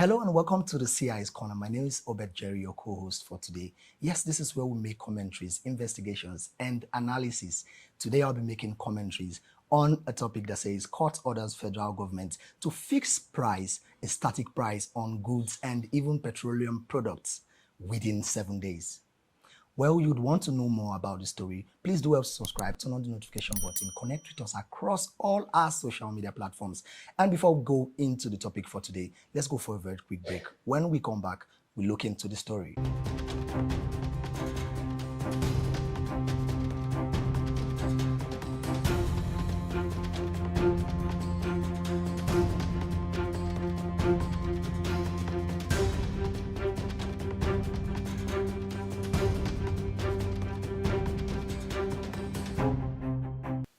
Hello and welcome to the CI's Corner. My name is Obed Jerry, your co-host for today. Yes, this is where we make commentaries, investigations, and analysis. Today I'll be making commentaries on a topic that says court orders federal government to fix price, a static price on goods and even petroleum products within 7 days. Well, you'd want to know more about the story, please do help subscribe, turn on the notification button, connect with us across all our social media platforms. And before we go into the topic for today, let's go for a very quick break. When we come back, we look into the story.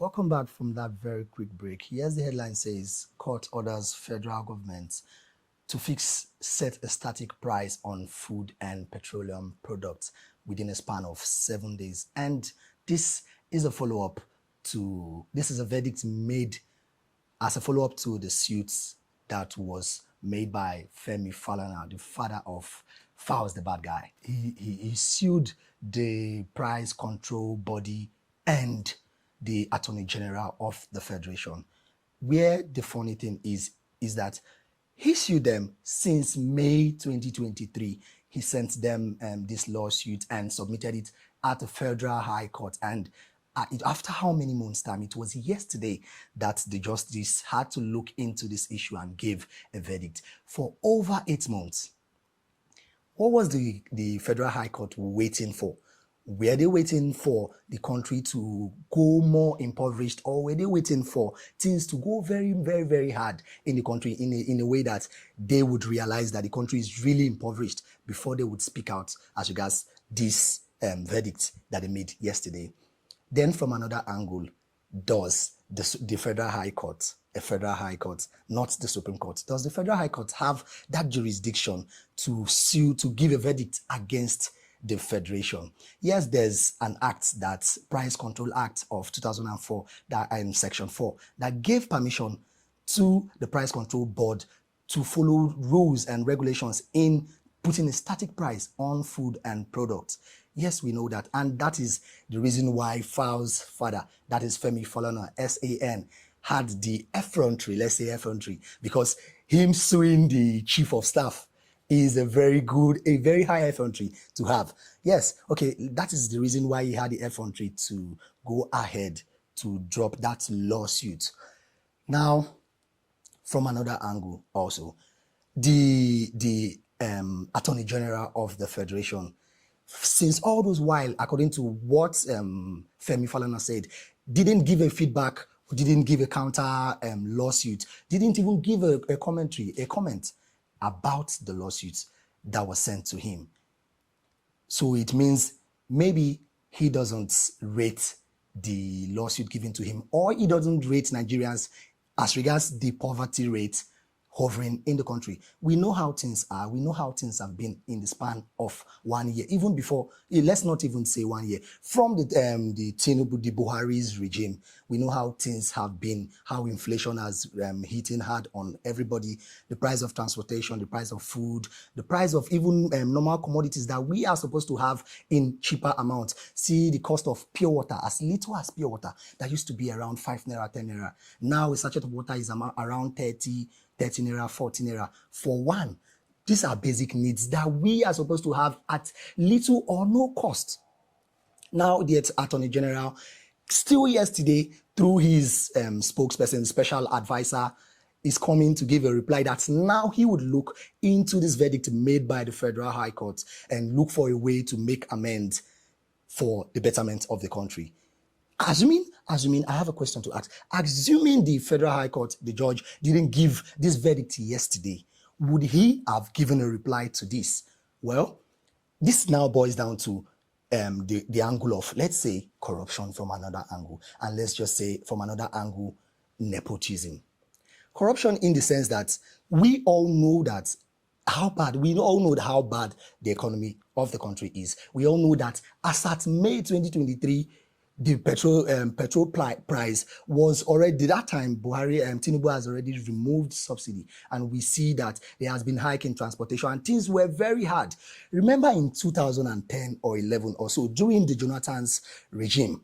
Welcome back from that very quick break. Here's the headline says, Court orders federal government to set a static price on food and petroleum products within a span of 7 days. And this is a verdict made as a follow-up to the suits that was made by Femi Falana, the father of Falz the bad guy. He sued the price control body and the Attorney General of the Federation. Where the funny thing is that he sued them since May 2023. He sent them this lawsuit and submitted it at the Federal High Court. And after how many months' time? It was yesterday that the justice had to look into this issue and give a verdict. For over 8 months, what was the Federal High Court waiting for? Were they waiting for the country to go more impoverished, or were they waiting for things to go very, very, very hard in the country in a way that they would realize that the country is really impoverished before they would speak out as regards this verdict that they made yesterday? Then from another angle, does the Federal High Court, a Federal High Court, not the Supreme Court, does the Federal High Court have that jurisdiction to sue, to give a verdict against the Federation? Yes, there's an act, that Price Control Act of 2004, that in Section 4, that gave permission to the Price Control Board to follow rules and regulations in putting a static price on food and products. Yes, we know that, and that is the reason why Falz's father, that is Femi Falana, SAN, had the effrontery, let's say effrontery, because him suing the chief of staff is a very high effrontery to have. Yes, okay, that is the reason why he had the effrontery to go ahead to drop that lawsuit. Now, from another angle also, the Attorney General of the Federation, since all those while, according to what Femi Falana said, didn't give a feedback, didn't give a counter lawsuit, didn't even give a comment about the lawsuit that was sent to him. So it means maybe he doesn't rate the lawsuit given to him, or he doesn't rate Nigerians as regards the poverty rate hovering in the country. We know how things are. We know how things have been in the span of 1 year, even before, let's not even say 1 year. From the Tinubu, the Buhari's regime, we know how things have been, how inflation has hitting hard on everybody, the price of transportation, the price of food, the price of even normal commodities that we are supposed to have in cheaper amounts. See the cost of pure water, as little as pure water, that used to be around 5 naira, 10 naira. Now a sachet of water is around 30 naira, 40 naira for one. These are basic needs that we are supposed to have at little or no cost. Now, the Attorney General, still yesterday, through his spokesperson, special advisor, is coming to give a reply that now he would look into this verdict made by the Federal High Court and look for a way to make amends for the betterment of the country. Assuming, I have a question to ask. Assuming the Federal High Court, the judge, didn't give this verdict yesterday, would he have given a reply to this? Well, this now boils down to the angle of, let's say, corruption from another angle. And let's just say, from another angle, nepotism. Corruption in the sense that we all know how bad the economy of the country is. We all know that as at May 2023, the price was already that time. Buhari Tinubu has already removed subsidy, and we see that there has been hike in transportation, and things were very hard. Remember in 2010 or 11 or so, during the Jonathan's regime,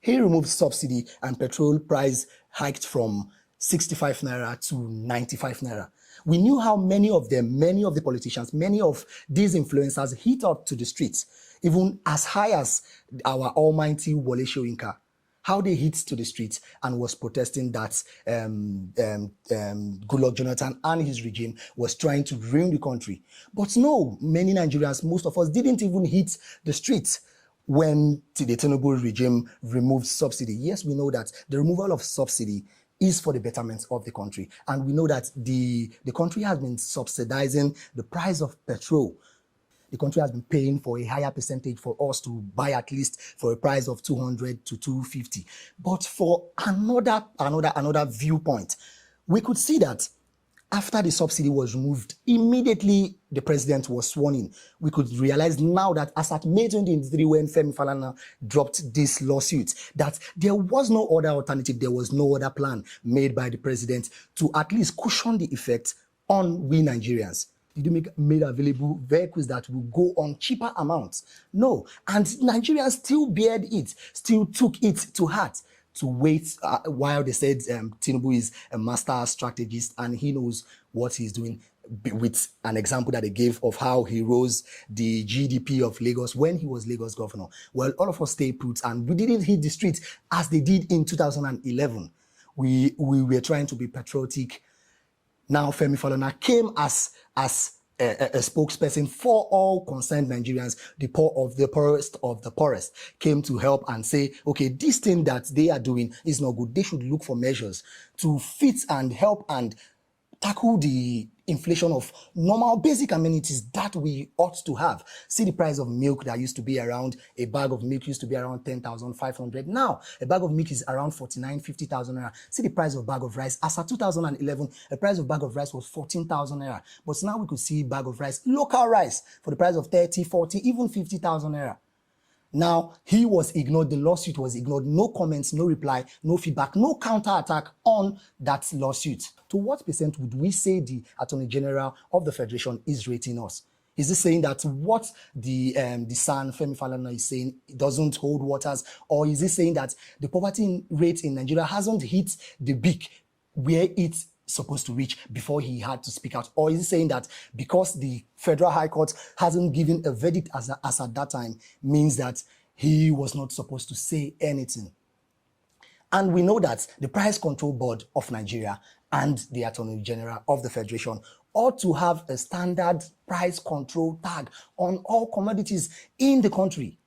he removed subsidy and petrol price hiked from 65 naira to 95 naira. We knew how many of the politicians, many of these influencers hit up to the streets, even as high as our almighty Wole Soyinka, how they hit to the streets and was protesting that Goodluck Jonathan and his regime was trying to ruin the country. But no, many Nigerians, most of us, didn't even hit the streets when the Tinubu regime removed subsidy. Yes, we know that the removal of subsidy is for the betterment of the country. And we know that the country has been subsidizing the price of petrol. The country has been paying for a higher percentage for us to buy, at least for a price of 200 to 250. But for another viewpoint, we could see that after the subsidy was removed, immediately the president was sworn in. We could realize now that as at May 2023, when Femi Falana dropped this lawsuit, that there was no other alternative, there was no other plan made by the president to at least cushion the effect on we Nigerians. Did you made available vehicles that will go on cheaper amounts? No. And Nigerians still bared it, still took it to heart to wait while they said Tinubu is a master strategist and he knows what he's doing, with an example that they gave of how he rose the GDP of Lagos when he was Lagos governor. Well, all of us stayed put and we didn't hit the streets as they did in 2011. We were trying to be patriotic. Now Femi Falana came as a spokesperson for all concerned Nigerians, the poorest of the poorest, came to help and say, okay, this thing that they are doing is not good. They should look for measures to fit and help and tackle the inflation of normal basic amenities that we ought to have. See the price of milk that used to be around, a bag of milk used to be around 10,500. Now, a bag of milk is around 49, 50,000 naira. See the price of a bag of rice. As of 2011, the price of a bag of rice was 14,000 naira. But now we could see a bag of rice, local rice, for the price of 30, 40, even 50,000 naira. Now, he was ignored, the lawsuit was ignored, no comments, no reply, no feedback, no counterattack on that lawsuit. To what percent would we say the Attorney General of the Federation is rating us? Is he saying that what the son, Femi Falana, is saying doesn't hold waters? Or is he saying that the poverty rate in Nigeria hasn't hit the peak where it's supposed to reach before he had to speak out? Or is he saying that because the Federal High Court hasn't given a verdict as at that time means that he was not supposed to say anything? And we know that the Price Control Board of Nigeria and the Attorney General of the Federation ought to have a standard price control tag on all commodities in the country.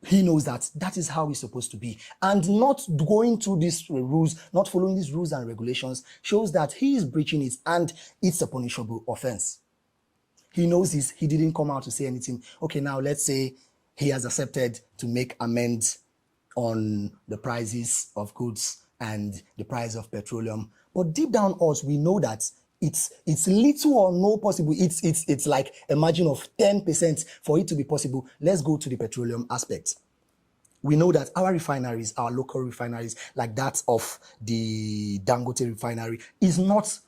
He knows that that is how it's supposed to be. And not going through these rules, not following these rules and regulations, shows that he is breaching it and it's a punishable offense. He knows this. He didn't come out to say anything. Okay, now let's say he has accepted to make amends on the prices of goods and the price of petroleum. But deep down us, we know that it's little or no possible. It's like a margin of 10% for it to be possible. Let's go to the petroleum aspect. We know that our refineries, our local refineries, like that of the Dangote refinery, is not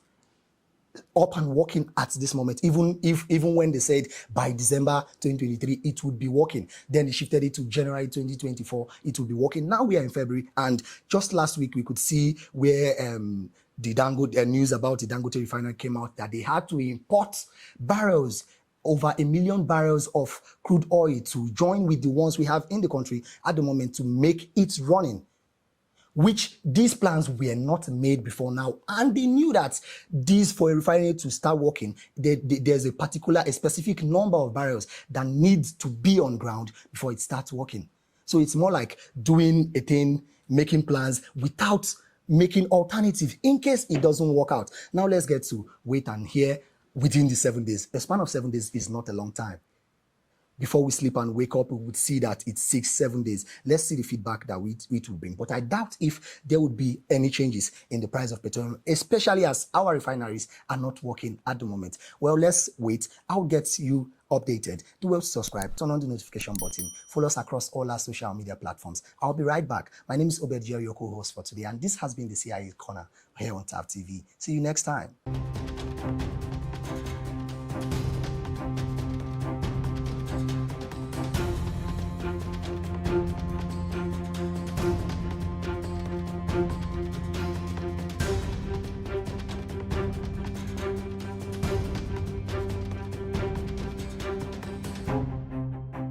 up and working at this moment. Even when they said by December 2023 it would be working, then they shifted it to January 2024 it will be working. Now we are in February, and just last week we could see where the Dangote news about the Dangote refinery came out that they had to import barrels, over 1 million barrels of crude oil, to join with the ones we have in the country at the moment to make it running, which these plans were not made before now. And they knew that these, for a refinery to start working, there's a specific number of barrels that needs to be on ground before it starts working. So it's more like doing a thing, making plans without making alternatives in case it doesn't work out. Now let's get to wait and hear within the 7 days. A span of 7 days is not a long time. before we sleep and wake up, we would see that it's 6, 7 days. Let's see the feedback that it will bring. But I doubt if there would be any changes in the price of petroleum, especially as our refineries are not working at the moment. Well, let's wait. I'll get you updated. Do well to subscribe, turn on the notification button, follow us across all our social media platforms. I'll be right back. My name is Obed Jerry, your co-host for today, and this has been the CIA Corner here on TAP TV. See you next time. Thank you.